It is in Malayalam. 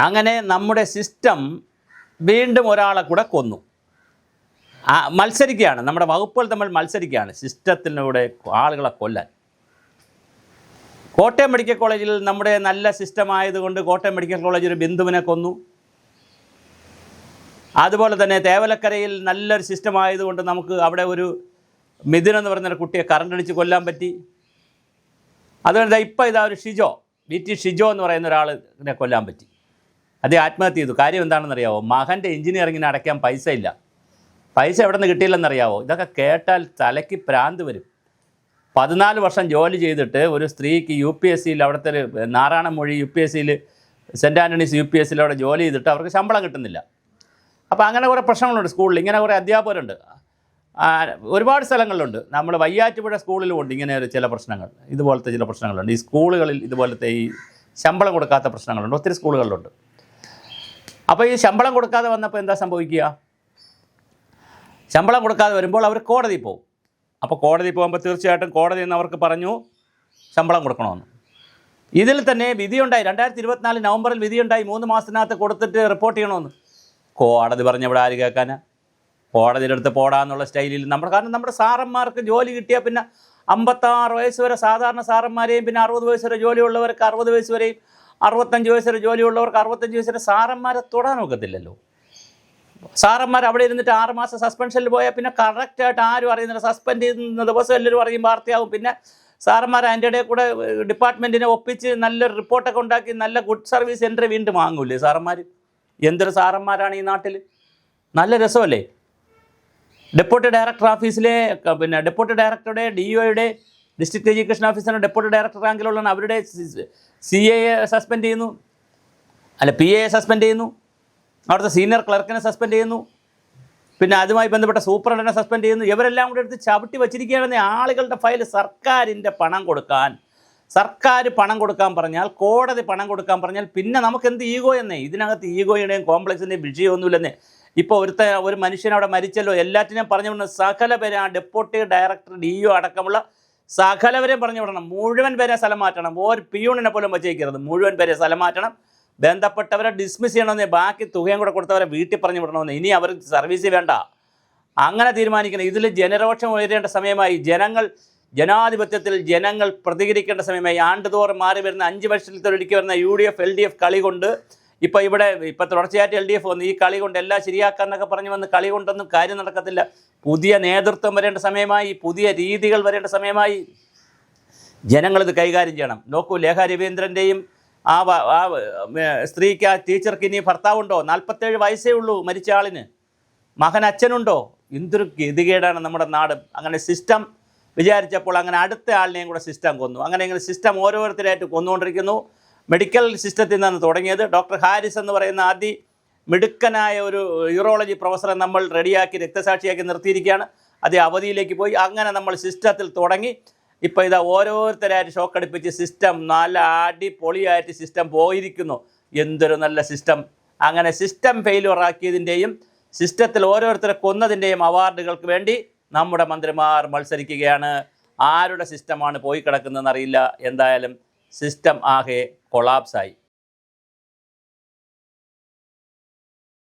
അങ്ങനെ നമ്മുടെ സിസ്റ്റം വീണ്ടും ഒരാളെ കൂടെ കൊന്നു. മത്സരിക്കുകയാണ്, നമ്മുടെ വകുപ്പുകൾ തമ്മിൽ മത്സരിക്കുകയാണ് സിസ്റ്റത്തിലൂടെ ആളുകളെ കൊല്ലാൻ. കോട്ടയം മെഡിക്കൽ കോളേജിൽ നമ്മുടെ നല്ല സിസ്റ്റം ആയതുകൊണ്ട് കോട്ടയം മെഡിക്കൽ കോളേജ് ഒരു ബിന്ദുവിനെ കൊന്നു. അതുപോലെ തന്നെ തേവലക്കരയിൽ നല്ലൊരു സിസ്റ്റം ആയതുകൊണ്ട് നമുക്ക് അവിടെ ഒരു മിഥുൻ എന്ന് പറയുന്നൊരു കുട്ടിയെ കറണ്ട് അടിച്ച് കൊല്ലാൻ പറ്റി. അതുകൊണ്ട് ഇപ്പോൾ ഒരു ഷിജോ, VT ഷിജോ എന്ന് പറയുന്ന ഒരാളിനെ കൊല്ലാൻ പറ്റി. അദ്ദേഹം ആത്മഹത്യ ചെയ്തു. കാര്യം എന്താണെന്നറിയാവോ? മകൻ്റെ എഞ്ചിനീയറിങ്ങിന് അടയ്ക്കാൻ പൈസ ഇല്ല. പൈസ എവിടെ നിന്ന് കിട്ടിയില്ലെന്നറിയാവോ? ഇതൊക്കെ കേട്ടാൽ തലയ്ക്ക് ഭ്രാന്ത് വരും. 14 വർഷം ജോലി ചെയ്തിട്ട് ഒരു സ്ത്രീക്ക് UPSCയിൽ അവിടുത്തെ ഒരു നാരായണമൊഴി UPSCയിൽ സെൻറ്റ് ആൻ്റണീസ് UPSCയിൽ അവിടെ ജോലി ചെയ്തിട്ട് അവർക്ക് ശമ്പളം കിട്ടുന്നില്ല. അപ്പോൾ അങ്ങനെ കുറേ പ്രശ്നങ്ങളുണ്ട് സ്കൂളിൽ. ഇങ്ങനെ കുറേ അധ്യാപകരുണ്ട്, ഒരുപാട് സ്ഥലങ്ങളിലുണ്ട്. നമ്മൾ വയ്യാറ്റുപുഴ സ്കൂളിലുമുണ്ട് ഇങ്ങനെ ഒരു ചില പ്രശ്നങ്ങൾ, ഇതുപോലത്തെ ചില പ്രശ്നങ്ങളുണ്ട്. ഈ സ്കൂളുകളിൽ ഇതുപോലത്തെ ഈ ശമ്പളം കൊടുക്കാത്ത പ്രശ്നങ്ങളുണ്ട്, ഒത്തിരി സ്കൂളുകളിലുണ്ട്. അപ്പോൾ ഈ ശമ്പളം കൊടുക്കാതെ വന്നപ്പോൾ എന്താ സംഭവിക്കുക? ശമ്പളം കൊടുക്കാതെ വരുമ്പോൾ അവർ കോടതിയിൽ പോകും. അപ്പോൾ കോടതിയിൽ പോകുമ്പോൾ തീർച്ചയായിട്ടും കോടതിയിൽ നിന്ന് അവർക്ക് പറഞ്ഞു ശമ്പളം കൊടുക്കണമെന്ന്. ഇതിൽ തന്നെ വിധിയുണ്ടായി, 2024 നവംബറിൽ വിധിയുണ്ടായി, 3 മാസത്തിനകത്ത് കൊടുത്തിട്ട് റിപ്പോർട്ട് ചെയ്യണമെന്ന്. കോടതി പറഞ്ഞ ഇവിടെ ആര് കേൾക്കാനാ? കോടതിയുടെ അടുത്ത് പോടാന്നുള്ള സ്റ്റൈലിൽ കാരണം നമ്മുടെ സാറന്മാർക്ക് ജോലി കിട്ടിയാൽ പിന്നെ 56 വയസ്സ് വരെ സാധാരണ സാറന്മാരെയും, പിന്നെ 60 വയസ്സ് വരെ ജോലിയുള്ളവർക്ക് 60 വയസ്സ് വരെയും, 65 വയസ്സ് വരെ ജോലിയുള്ളവർക്ക് 65 വയസ്സ് വരെ സാറന്മാരെ തൊടാൻ നോക്കത്തില്ലല്ലോ. സാറന്മാർ അവിടെ ഇരുന്നിട്ട് 6 മാസം സസ്പെൻഷനിൽ പോയാൽ പിന്നെ കറക്റ്റായിട്ട് ആരും അറിയുന്നില്ല. സസ്പെൻഡ് ചെയ്യുന്ന ദിവസം എല്ലാവരും അറിയും, വാർത്തയാവും. പിന്നെ സാറന്മാർ അതിൻ്റെ ഇടയിൽ കൂടെ ഡിപ്പാർട്ട്മെൻറ്റിനെ ഒപ്പിച്ച് നല്ലൊരു റിപ്പോർട്ടൊക്കെ ഉണ്ടാക്കി നല്ല ഗുഡ് സർവീസ് എൻട്രി വീണ്ടും വാങ്ങൂലേ സാറന്മാർ? എന്തൊരു സാറന്മാരാണ് ഈ നാട്ടിൽ! നല്ല രസമല്ലേ? ഡെപ്യൂട്ടി ഡയറക്ടർ ഓഫീസിലെ ഡെപ്യൂട്ടി ഡയറക്ടറുടെ DOയുടെ ഡിസ്ട്രിക്ട് എഡ്യൂക്കേഷൻ ഓഫീസറിൻ്റെ ഡെപ്യൂട്ടി ഡയറക്ടർ റാങ്കിലുള്ളതാണ്. അവരുടെ CAയെ സസ്പെൻഡ് ചെയ്യുന്നു, PAയെ സസ്പെൻഡ് ചെയ്യുന്നു, അവിടുത്തെ സീനിയർ ക്ലർക്കിനെ സസ്പെൻഡ് ചെയ്യുന്നു, പിന്നെ അതുമായി ബന്ധപ്പെട്ട സൂപ്രണ്ടിനെ സസ്പെൻഡ് ചെയ്യുന്നു. ഇവരെല്ലാം കൂടെ എടുത്ത് ചവിട്ടി വച്ചിരിക്കുകയാണെന്ന് ആളുകളുടെ ഫയൽ. സർക്കാരിൻ്റെ പണം കൊടുക്കാൻ, സർക്കാർ പണം കൊടുക്കാൻ പറഞ്ഞാൽ, കോടതി പണം കൊടുക്കാൻ പറഞ്ഞാൽ പിന്നെ നമുക്കെന്ത് ഈഗോ എന്നേ? ഇതിനകത്ത് ഈഗോയുടെയും കോംപ്ലക്സിൻ്റെയും വിഷയമൊന്നുമില്ലെന്നേ. ഇപ്പോൾ ഒരു മനുഷ്യൻ അവിടെ മരിച്ചല്ലോ, എല്ലാറ്റിനെയും പറഞ്ഞു വിടണം. സകല പേരെ, ആ ഡെപ്യൂട്ടി ഡയറക്ടർ DO അടക്കമുള്ള സകലവരെയും പറഞ്ഞു വിടണം. മുഴുവൻ പേരെ സ്ഥലം മാറ്റണം. ഒരു പിയൂണിനെ പോലും വച്ചേക്കരുത്. മുഴുവൻ പേരെ സ്ഥലം മാറ്റണം. ബന്ധപ്പെട്ടവരെ ഡിസ്മിസ് ചെയ്യണമെന്നേ, ബാക്കി തുകയും കൂടെ കൊടുത്തവരെ വീട്ടിൽ പറഞ്ഞു വിടണമെന്ന്. ഇനി അവർ സർവീസ് വേണ്ട, അങ്ങനെ തീരുമാനിക്കണം. ഇതിൽ ജനരോക്ഷം ഉയരേണ്ട സമയമായി. ജനാധിപത്യത്തിൽ ജനങ്ങൾ പ്രതികരിക്കേണ്ട സമയമായി. ആണ്ടുതോറും മാറി വരുന്ന 5 വർഷത്തിലൊരിക്കൽ വരുന്ന UDF LDF കളി കൊണ്ട് ഇപ്പോൾ തുടർച്ചയായിട്ട് LDF വന്നു. ഈ കളി കൊണ്ട് എല്ലാം ശരിയാക്കാന്നൊക്കെ പറഞ്ഞു വന്ന് കളി കൊണ്ടൊന്നും കാര്യം നടക്കത്തില്ല. പുതിയ നേതൃത്വം വരേണ്ട സമയമായി, പുതിയ രീതികൾ വരേണ്ട സമയമായി. ജനങ്ങളിത് കൈകാര്യം ചെയ്യണം. നോക്കൂ, ലേഖ രവീന്ദ്രൻ്റെയും ആ സ്ത്രീക്ക്, ആ ടീച്ചർക്ക് ഇനി ഭർത്താവുണ്ടോ? 47 വയസ്സേ ഉള്ളൂ മരിച്ച ആളിന്. മകൻ അച്ഛനുണ്ടോ? എന്തൊരു ഗതികേടാണ് നമ്മുടെ നാട്. അങ്ങനെ സിസ്റ്റം വിചാരിച്ചപ്പോൾ അങ്ങനെ അടുത്ത ആളിനെയും കൂടെ സിസ്റ്റം കൊന്നു. അങ്ങനെ സിസ്റ്റം ഓരോരുത്തരായിട്ട് കൊന്നുകൊണ്ടിരിക്കുന്നു. മെഡിക്കൽ സിസ്റ്റത്തിൽ നിന്നാണ് തുടങ്ങിയത്. ഡോക്ടർ ഹാരിസ് എന്ന് പറയുന്ന മിടുക്കനായ ഒരു യൂറോളജി പ്രൊഫസറെ നമ്മൾ റെഡിയാക്കി രക്തസാക്ഷിയാക്കി നിർത്തിയിരിക്കുകയാണ്. അത് അവധിയിലേക്ക് പോയി. അങ്ങനെ നമ്മൾ സിസ്റ്റത്തിൽ തുടങ്ങി. ഇപ്പോൾ ഓരോരുത്തരായിട്ട് ഷോക്കടിപ്പിച്ച് സിസ്റ്റം നല്ല അടിപൊളിയായിട്ട് സിസ്റ്റം പോയിരിക്കുന്നു. എന്തൊരു നല്ല സിസ്റ്റം! അങ്ങനെ സിസ്റ്റം ഫെയിലുവറാക്കിയതിൻ്റെയും സിസ്റ്റത്തിൽ ഓരോരുത്തരെ കൊന്നതിൻ്റെയും അവാർഡുകൾക്ക് വേണ്ടി നമ്മുടെ മന്ത്രിമാർ മത്സരിക്കുകയാണ്. ആരുടെ സിസ്റ്റമാണ് പോയി കിടക്കുന്നതെന്ന് അറിയില്ല. എന്തായാലും സിസ്റ്റം ആകെ കൊളാപ്സായി.